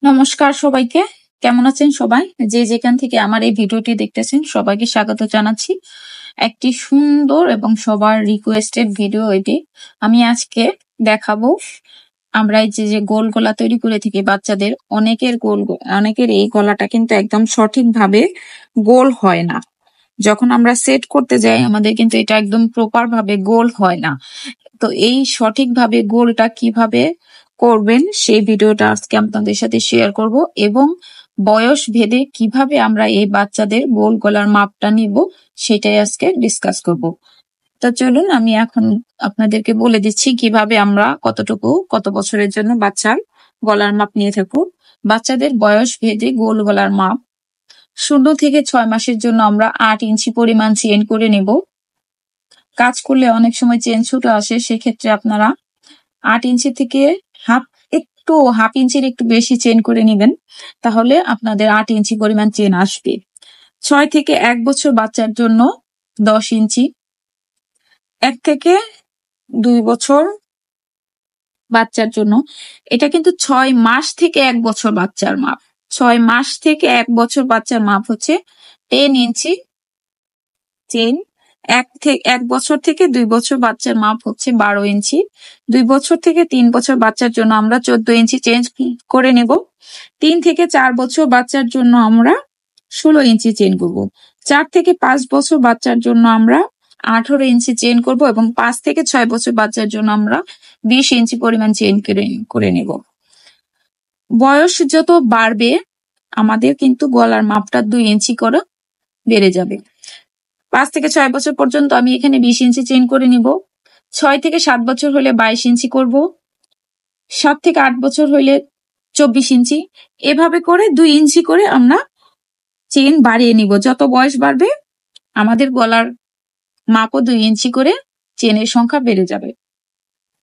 নমস্কার সবাইকে। কেমন আছেন সবাই? যে যেখান থেকে আমার এই ভিডিওটি দেখতেছেন সবাইকে স্বাগত জানাচ্ছি। একটি সুন্দর এবং সবার রিকোয়েস্টেড ভিডিও এটি। আমি আজকে দেখাবো আমরা এই যে গোল গলা তৈরি করে থাকি বাচ্চাদের, অনেকের এই গলাটা কিন্তু একদম সঠিকভাবে গোল হয় না। যখন আমরা সেট করতে যাই আমাদের কিন্তু এটা একদম প্রপার ভাবে গোল হয় না। তো এই সঠিকভাবে গোলটা কিভাবে করবেন সেই ভিডিওটা আজকে আপনাদের সাথে শেয়ার করব, এবং বয়স ভেদে কিভাবে আমরা এই বাচ্চাদের গোল গলার মাপটা নিব সেটাই আজকে ডিসকাস করব। তা চলুন আমি এখন আপনাদেরকে বলে দিচ্ছি কিভাবে আমরা কত বছরের জন্য বাচ্চার গলার মাপ নিয়ে থাকবো। বাচ্চাদের বয়স ভেদে গোল গলার মাপ 0 থেকে 6 মাসের জন্য আমরা 8 ইঞ্চি পরিমাণ চেইন করে নেব। কাজ করলে অনেক সময় চেন ছোট আসে, সেক্ষেত্রে আপনারা 8 ইঞ্চি থেকে হাফ ইঞ্চির একটু বেশি চেন করে নেবেন, তাহলে আপনাদের 8 ইঞ্চি পরিমাণ চেন আসবে। 6 থেকে 1 বছর বাচ্চার জন্য 10 ইঞ্চি, 1 থেকে 2 বছর বাচ্চার জন্য, এটা কিন্তু 6 মাস থেকে 1 বছর বাচ্চার মাপ। 6 মাস থেকে 1 বছর বাচ্চার মাপ হচ্ছে 10 ইঞ্চি চেন। 1 বছর থেকে 2 বছর বাচ্চার মাপ হচ্ছে 12 ইঞ্চি। 2 বছর থেকে 3 বছর বাচ্চার জন্য আমরা 14 ইঞ্চি চেঞ্জ করে নেব। 3 থেকে 4 বছর বাচ্চার জন্য আমরা 16 ইঞ্চি চেন করব। 4 থেকে 5 বছর বাচ্চার জন্য আমরা 18 ইঞ্চি চেন করব, এবং 5 থেকে 6 বছর বাচ্চার জন্য আমরা 20 ইঞ্চি পরিমাণ চেন করে নেব। বয়স যত বাড়বে আমাদের কিন্তু গলার মাপটা 2 ইঞ্চি করে বেড়ে যাবে। 5 থেকে 6 বছর পর্যন্ত আমি এখানে 20 ইঞ্চি চেইন করে নিব। 6 থেকে 7 বছর হলে 22 ইঞ্চি করব। 7 থেকে 8 বছর হলে 24 ইঞ্চি। এভাবে করে 2 ইঞ্চি করে আমরা চেইন বাড়িয়ে নিব। যত বয়স বাড়বে আমাদের গলার মাপও 2 ইঞ্চি করে চেনের সংখ্যা বেড়ে যাবে।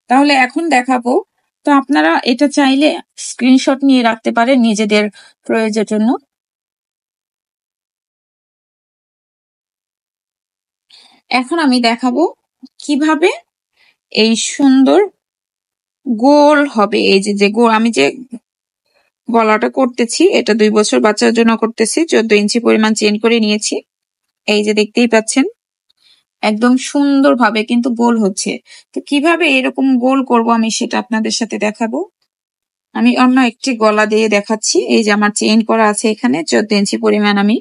তাহলে এখন দেখাবো। তো আপনারা এটা চাইলে স্ক্রিনশট নিয়ে রাখতে পারেন নিজেদের প্রয়োজনের জন্য। এখন আমি দেখাবো কিভাবে এই সুন্দর গোল হবে। এই যে গোল আমি যে গলাটা করতেছি এটা 2 বছর বাচ্চার জন্য করতেছি। 14 ইঞ্চি পরিমাণ চেইন করে নিয়েছি। এই যে দেখতেই পাচ্ছেন একদম সুন্দরভাবে কিন্তু গোল হচ্ছে। তো কিভাবে এরকম গোল করব আমি সেটা আপনাদের সাথে দেখাবো। আমি অন্য একটি গলা দিয়ে দেখাচ্ছি। এই যে আমার চেইন করা আছে এখানে 14 ইঞ্চি পরিমাণ আমি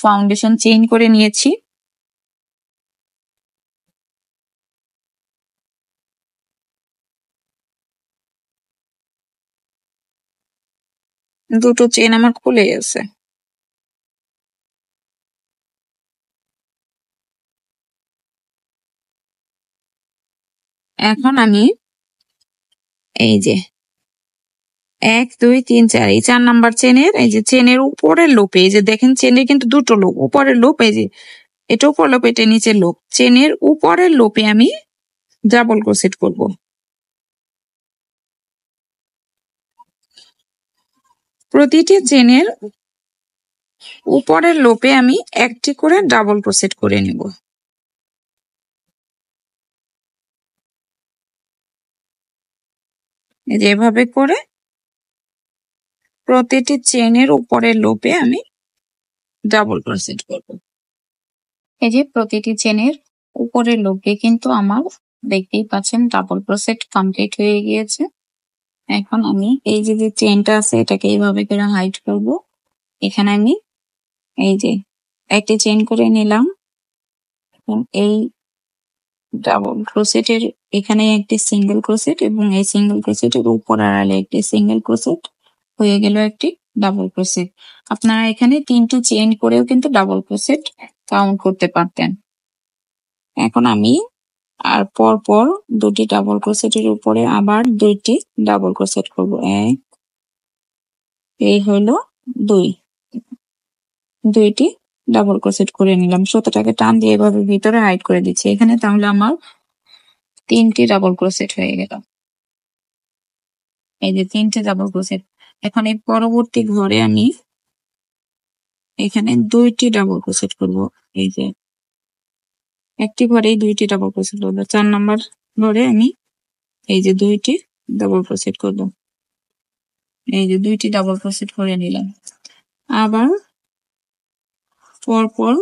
ফাউন্ডেশন চেইন করে নিয়েছি। দুটো চেন আমার খুলে গেছে। এখন আমি এই যে 1 2 3 4 এই 4 নাম্বার চেনের এই যে চেনের উপরের লোপে, এই যে দেখেন চেনের কিন্তু দুটো লোপ, উপরের লোপ এই যে এটা উপর লোপ এটা নিচের লোপ, চেনের উপরের লোপে আমি ডাবল ক্রোশেট করব। প্রতিটি চেনের উপরের লোপে আমি একটি করে ডাবল ক্রোশেট করে নেব। এই যে এভাবে করে প্রতিটি চেনের উপরের লোপে আমি ডাবল ক্রোশেট করব। এই যে প্রতিটি চেনের উপরের লোপে কিন্তু আমার দেখতেই পাচ্ছেন ডাবল ক্রোশেট কমপ্লিট হয়ে গিয়েছে। এখন আমি এই যে চেনটা আছে এটাকে এইভাবে করে হাইড করব। এখানে আমি এই যে একটি চেন করে নিলাম, এই ডাবল ক্রোশেটের এখানে একটি সিঙ্গেল ক্রোশেট, এবং এই সিঙ্গেল ক্রোশেটের উপর আড়ালে একটি সিঙ্গেল ক্রোশেট, হয়ে গেল একটি ডাবল ক্রোশেট। আপনারা এখানে 3টি চেইন করেও কিন্তু ডাবল ক্রোশেট কাউন্ট করতে পারতেন। এখন আমি আর পর 2টি ডাবল ক্রোশেটের উপরে আবার 2টি ডাবল ক্রোশেট করব। এই হলো 2টি ডাবল ক্রোশেট করে নিলাম। সুতোটাকে টান দিয়ে এভাবে ভিতরে হাইড করে দিচ্ছি এখানে, তাহলে আমার 3টি ডাবল ক্রোশেট হয়ে গেল। এই যে 3টে ডাবল ক্রোশেট। এখন এই পরবর্তী ঘরে আমি এখানে 2টি ডাবল ক্রোশেট করব। এই যে একটি ঘরেই 2টি ডাবল ক্রোশেট করব। 4 নাম্বার ঘরে আমি এই যে 2টি ডাবল ক্রোশেট করব। এই যে 2টি ডাবল ক্রোশেট করে নিলাম। আবার পরপর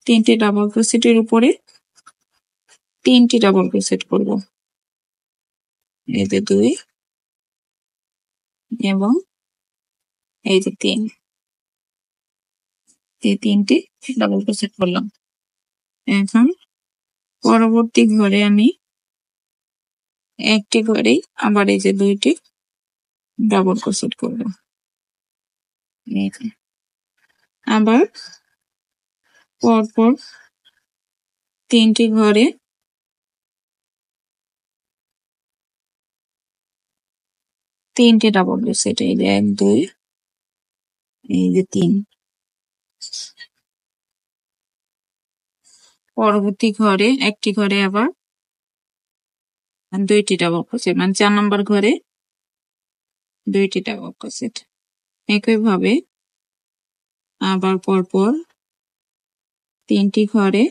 3টে ডাবল ক্রোশেটের উপরে 3টি ডাবল ক্রোশেট করব। এই যে 2 এবং এই যে 3, এই 3টি ডাবল ক্রোশেট করলাম। এখন পরবর্তী ঘরে আমি একটি ঘরেই আবার এই যে 2টি ডাবল ক্রোশেট করব। এই যে আবার পরপর 3টি ঘরে 3টে ডাবল ক্রোশেট। এই যে 1 2, এই যে 3। পরবর্তী ঘরে একটি ঘরে আবার 2টি ডাবল ক্রোশেট, মানে 4 নম্বর ঘরে 2টি ডাবল ক্রোশেট। একইভাবে আবার পরপর 3টি ঘরে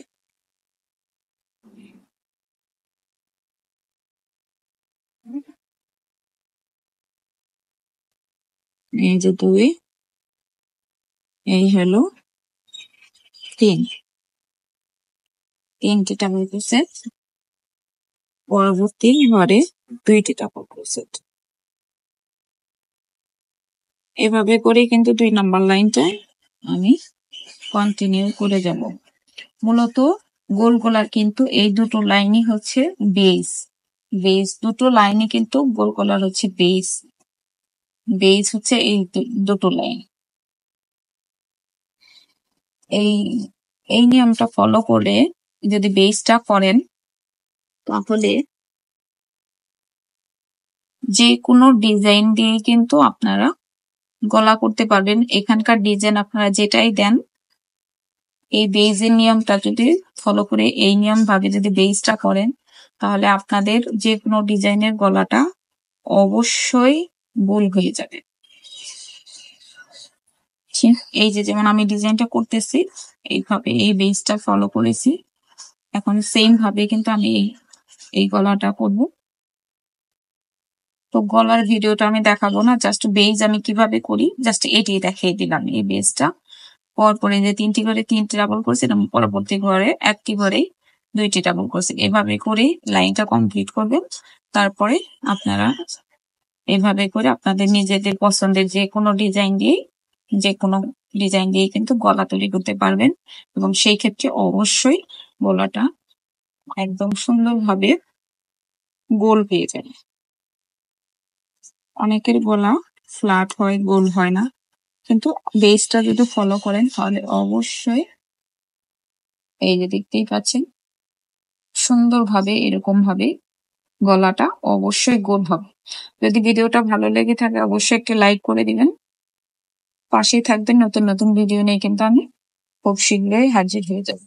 এই যে 2, এই হলো 3টি ডাবল ক্রোশেট। পরবর্তী ঘরে 2টি ডাবল ক্রোশেট। এভাবে করে কিন্তু 2 নাম্বার লাইনটায় আমি কন্টিনিউ করে যাব। মূলত গোল গলার কিন্তু এই দুটো লাইনই হচ্ছে বেস। দুটো লাইনই কিন্তু গোল গলার হচ্ছে বেস হচ্ছে এই দুটো লাইন। এই নিয়মটা ফলো করে যদি বেসটা করেন তাহলে যে কোনো ডিজাইন দিয়ে কিন্তু আপনারা গলা করতে পারবেন। এখানকার ডিজাইন আপনারা যেটাই দেন, এই বেজের নিয়মটা যদি ফলো করে এই নিয়ম ভাবে যদি বেসটা করেন তাহলে আপনাদের যে কোনো ডিজাইনের গলাটা অবশ্যই গোল হয়ে যাবে। এই যে যেমন আমি ডিজাইনটা করতেছি এইভাবে এই বেসটা ফলো করেছি, এখন সেম ভাবে কিন্তু আমি এই গলাটা করব। তো গলার ভিডিওটা আমি দেখাবো না, জাস্ট বেস আমি কিভাবে করি জাস্ট এটাই দেখিয়ে দিলাম। এই বেসটা পরপরে যে 3টি ঘরে 3টি ডাবল ক্রোশেট এবং পরবর্তী ঘরে একটি ঘরে 2টি ডাবল ক্রোশেট, এভাবে করে লাইনটা কমপ্লিট করবেন। তারপরে আপনারা এভাবে করে আপনাদের নিজেদের পছন্দের যে কোনো ডিজাইন দিয়ে কিন্তু গলা তৈরি করতে পারবেন এবং সেই ক্ষেত্রে অবশ্যই গলাটা একদম সুন্দরভাবে গোল হয়ে যাবে। অনেকের গলা ফ্ল্যাট হয়, গোল হয় না, কিন্তু বেসটা যদি ফলো করেন তাহলে অবশ্যই এই যে দেখতেই পাচ্ছেন সুন্দরভাবে এরকম ভাবে গলাটা অবশ্যই গোল হবে। যদি ভিডিওটা ভালো লেগে থাকে অবশ্যই একটা লাইক করে দিবেন, পাশেই থাকবেন। নতুন নতুন ভিডিও নিয়ে কিন্তু আমি খুব শীঘ্রই হাজির হয়ে যাব।